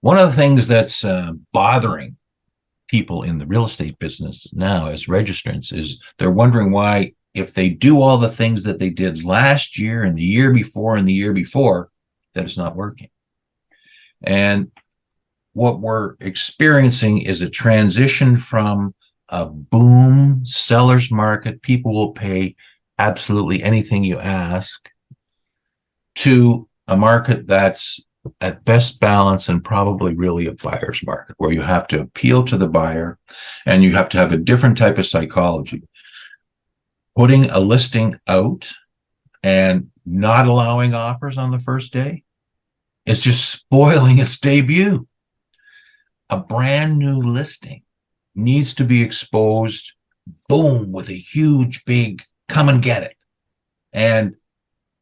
One of the things that's bothering people in the real estate business now as registrants is they're wondering why, if they do all the things that they did last year and the year before and the year before, that it's not working. And what we're experiencing is a transition from a boom seller's market, people will pay absolutely anything you ask, to a market that's at best balance and probably really a buyer's market where you have to appeal to the buyer and you have to have a different type of psychology. Putting a listing out and not allowing offers on the first day is just spoiling its debut. A brand new listing needs to be exposed, boom, with a huge, big, come and get it. And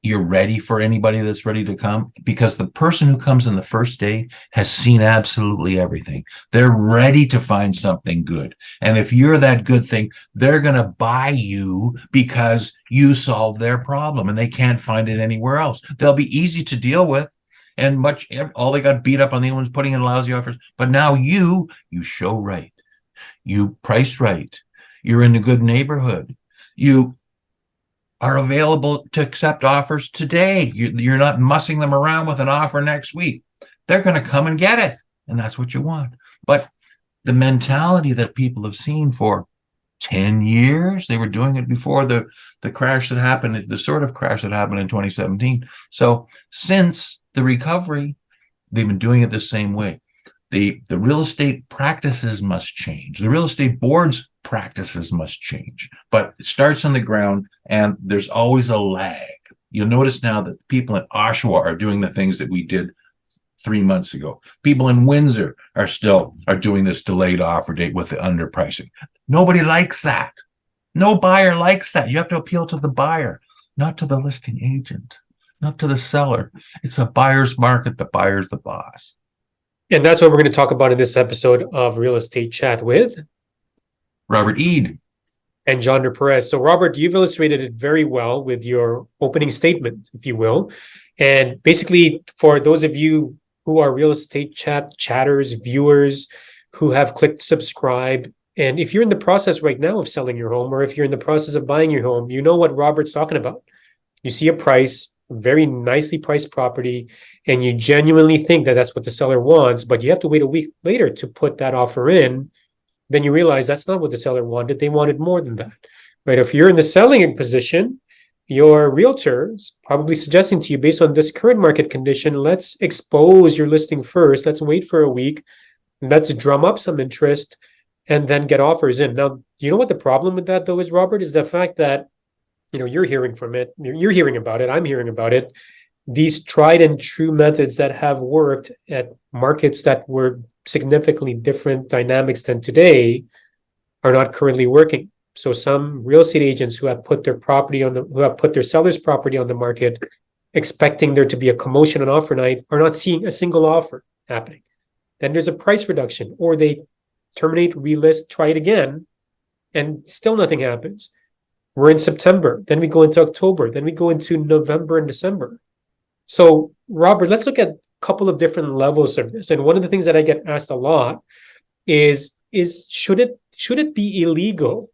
you're ready for anybody that's ready to come, because the person who comes in the first day has seen absolutely everything. They're ready to find something good. And if you're that good thing, they're going to buy you because you solve their problem and they can't find it anywhere else. They'll be easy to deal with. And all they got beat up on the other ones putting in lousy offers. But now you show right. You price right. You're in a good neighborhood. You are available to accept offers today. You're not mussing them around with an offer next week. They're going to come and get it. And that's what you want. But the mentality that people have seen for 10 years, they were doing it before the crash that happened, the sort of crash that happened in 2017. So since the recovery, they've been doing it the same way. The real estate practices must change. The real estate board's practices must change, but it starts on the ground and there's always a lag. You'll notice now that people in Oshawa are doing the things that we did 3 months ago. People in Windsor are doing this delayed offer date with the underpricing. Nobody likes that. No buyer likes that. You have to appeal to the buyer, not to the listing agent, not to the seller. It's a buyer's market. The buyer's the boss. And that's what we're going to talk about in this episode of Real Estate Chat with Robert Eade and John Perez. So, Robert, you've illustrated it very well with your opening statement, if you will. And basically, for those of you who are real estate chatters, viewers who have clicked subscribe, and if you're in the process right now of selling your home, or if you're in the process of buying your home, you know what Robert's talking about. You see a price, very nicely priced property, and you genuinely think that that's what the seller wants, but you have to wait a week later to put that offer in. Then you realize that's not what the seller wanted. They wanted more than that, right? If you're in the selling position, your realtor is probably suggesting to you, based on this current market condition, let's expose your listing first. Let's wait for a week. Let's drum up some interest and then get offers in. Now, you know what the problem with that, though, is, Robert, is the fact that, you're hearing from it. You're hearing about it. I'm hearing about it. These tried and true methods that have worked at markets that were significantly different dynamics than today are not currently working. So some real estate agents who have put their seller's property on the market, expecting there to be a commotion on offer night, are not seeing a single offer happening. Then there's a price reduction, or they terminate, relist, try it again, and still nothing happens. We're in September, then we go into October, then we go into November and December. So, Robert, let's look at a couple of different levels of this. And one of the things that I get asked a lot is should it be illegal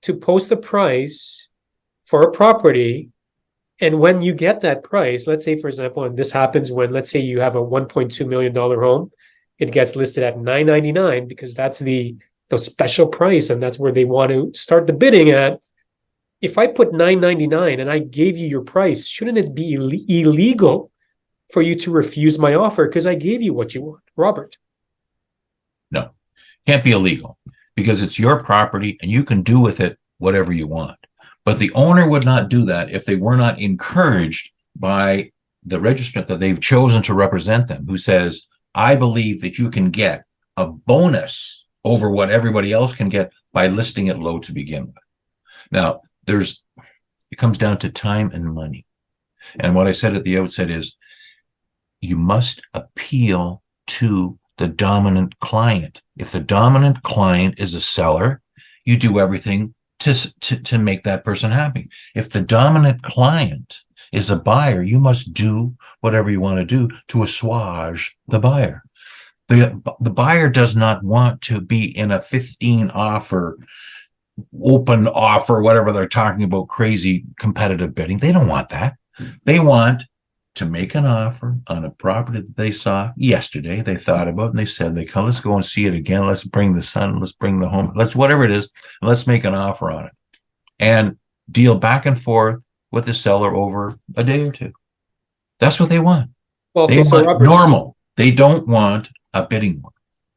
to post a price for a property, and when you get that price, let's say, for example, and this happens when, let's say, you have a $1.2 million home, it gets listed at $999 because that's the special price, and that's where they want to start the bidding at. If I put $999 and I gave you your price, shouldn't it be illegal for you to refuse my offer because I gave you what you want, Robert? No, can't be illegal, because it's your property and you can do with it whatever you want. But the owner would not do that if they were not encouraged by the registrant that they've chosen to represent them, who says, I believe that you can get a bonus over what everybody else can get by listing it low to begin with. Now, it comes down to time and money. And what I said at the outset is, you must appeal to the dominant client. If the dominant client is a seller, you do everything to make that person happy. If the dominant client is a buyer, you must do whatever you want to do to assuage the buyer. The buyer does not want to be in a 15 offer, open offer, whatever they're talking about, crazy competitive bidding. They don't want that. They want to make an offer on a property that they saw yesterday, they thought about, and they said, let's go and see it again. Let's bring the sun, let's bring the home, let's whatever it is, let's make an offer on it and deal back and forth with the seller over a day or two. That's what they want. Well, They okay, so want Robert, normal. They don't want a bidding war.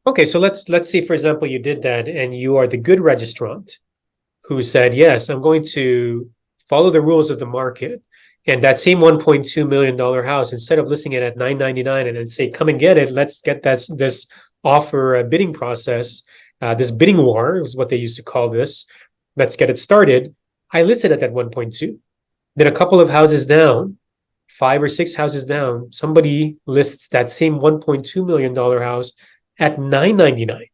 okay, so let's say, for example, you did that and you are the good registrant who said, yes, I'm going to follow the rules of the market. And that same $1.2 million house, instead of listing it at $999 and then say, come and get it, let's get this offer bidding process, this bidding war is what they used to call this. Let's get it started. I listed it at 1.2. Then a couple of houses down, 5 or 6 houses down, somebody lists that same $1.2 million house at $999.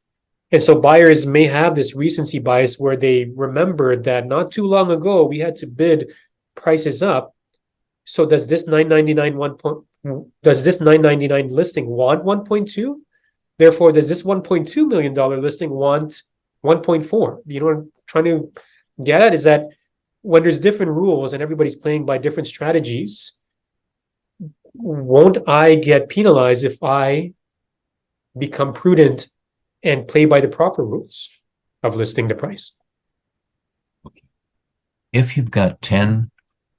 And so buyers may have this recency bias where they remember that not too long ago we had to bid prices up. So does this $999 listing want 1.2? Therefore, does this $1.2 million listing want 1.4? You know what I'm trying to get at is that when there's different rules and everybody's playing by different strategies, won't I get penalized if I become prudent and play by the proper rules of listing the price? If you've got 10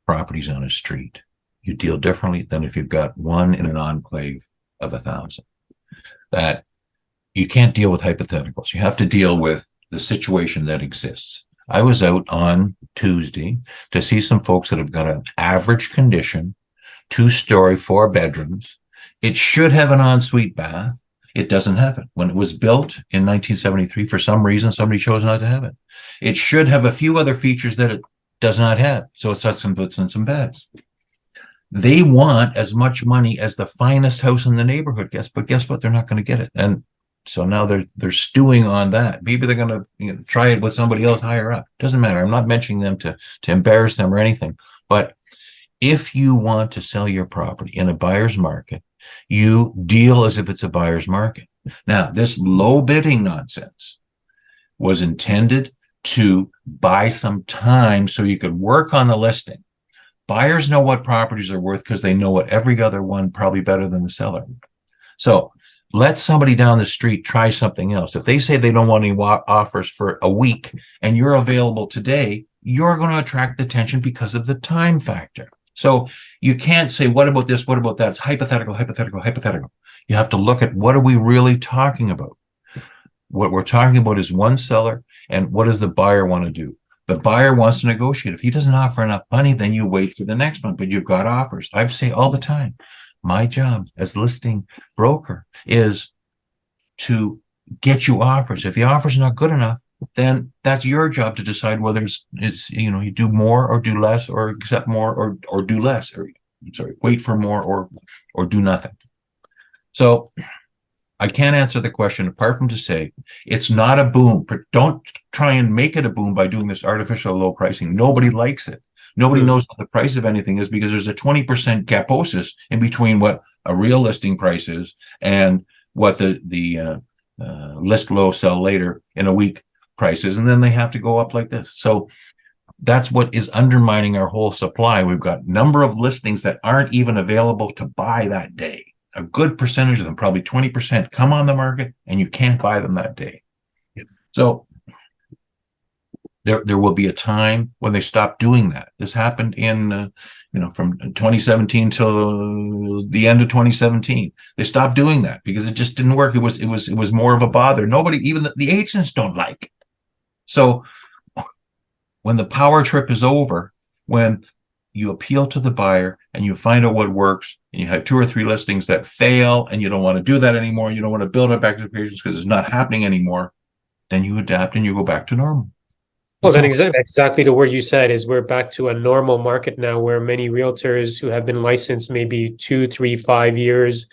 properties on a street, you deal differently than if you've got one in an enclave of 1,000. That you can't deal with hypotheticals. You have to deal with the situation that exists. I was out on Tuesday to see some folks that have got an average condition, 2-story, 4 bedrooms. It should have an ensuite bath. It doesn't have it. When it was built in 1973, for some reason, somebody chose not to have it. It should have a few other features that it does not have. So it's got some butts and some beds. They want as much money as the finest house in the neighborhood. Guess what? They're not going to get it. And so now they're stewing on that. Maybe they're going to try it with somebody else higher up. Doesn't matter. I'm not mentioning them to embarrass them or anything. But if you want to sell your property in a buyer's market, you deal as if it's a buyer's market. Now, this low bidding nonsense was intended to buy some time so you could work on the listing. Buyers know what properties are worth because they know what every other one, probably better than the seller. So let somebody down the street try something else. If they say they don't want any offers for a week and you're available today, you're going to attract attention because of the time factor. So you can't say, what about this? What about that? It's hypothetical, hypothetical, hypothetical. You have to look at what are we really talking about? What we're talking about is one seller and what does the buyer want to do? The buyer wants to negotiate. If he doesn't offer enough money, then you wait for the next one, but you've got offers. I say all the time, my job as listing broker is to get you offers. If the offer's not good enough, then that's your job to decide whether it's you do more or do less, or accept more or do less, or wait for more or do nothing. So I can't answer the question apart from to say it's not a boom. Don't try and make it a boom by doing this artificial low pricing. Nobody likes it. Nobody knows what the price of anything is because there's a 20% gaposis in between what a real listing price is and what the list low, sell later in a week prices, and then they have to go up like this. So that's what is undermining our whole supply. We've got number of listings that aren't even available to buy that day. A good percentage of them, probably 20%, come on the market and you can't buy them that day. So there will be a time when they stop doing that. This happened in from 2017 till the end of 2017. They stopped doing that because it just didn't work. It was more of a bother. Nobody, even the agents, don't like it. So when the power trip is over, when you appeal to the buyer and you find out what works, and you have 2 or 3 listings that fail and you don't want to do that anymore, you don't want to build up expectations because it's not happening anymore, then you adapt and you go back to normal. Well, then exactly the word you said is we're back to a normal market now where many realtors who have been licensed maybe 2, 3, 5 years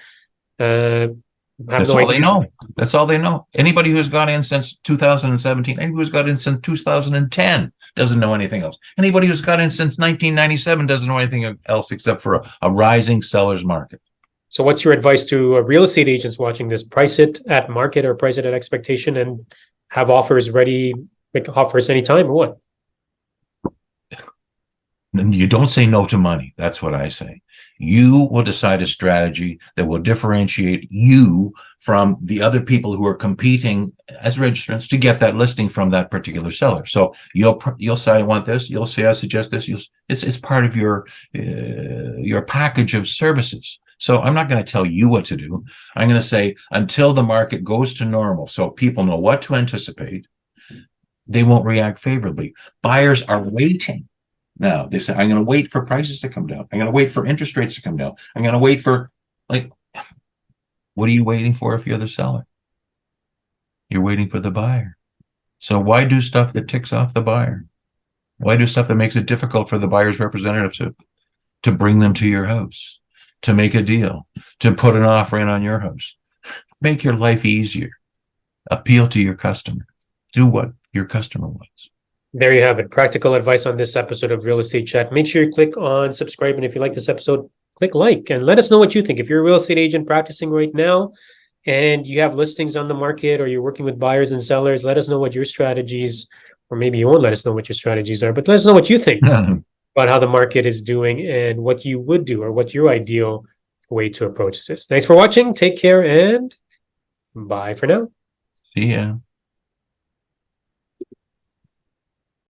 That's all they know. That's all they know. Anybody who's got in since 2017, anybody who's got in since 2010 doesn't know anything else. Anybody who's got in since 1997 doesn't know anything else except for a rising seller's market. So what's your advice to real estate agents watching this? Price it at market or price it at expectation and have offers ready, make offers anytime or what? And you don't say no to money. That's what I say. You will decide a strategy that will differentiate you from the other people who are competing as registrants to get that listing from that particular seller. So you'll say I want this. You'll say I suggest this. It's part of your package of services. So I'm not going to tell you what to do. I'm going to say until the market goes to normal, so people know what to anticipate, they won't react favorably. Buyers are waiting. Now they say, I'm going to wait for prices to come down. I'm going to wait for interest rates to come down. I'm going to wait for, like, what are you waiting for if you're the seller? You're waiting for the buyer. So why do stuff that ticks off the buyer? Why do stuff that makes it difficult for the buyer's representative to bring them to your house, to make a deal, to put an offer in on your house? Make your life easier. Appeal to your customer. Do what your customer wants. There you have it. Practical advice on this episode of Real Estate Chat. Make sure you click on subscribe. And if you like this episode, click like and let us know what you think. If you're a real estate agent practicing right now and you have listings on the market or you're working with buyers and sellers, let us know what your strategies, or maybe you won't let us know what your strategies are, but let us know what you think about how the market is doing and what you would do or what your ideal way to approach this is. Thanks for watching. Take care and bye for now. See ya.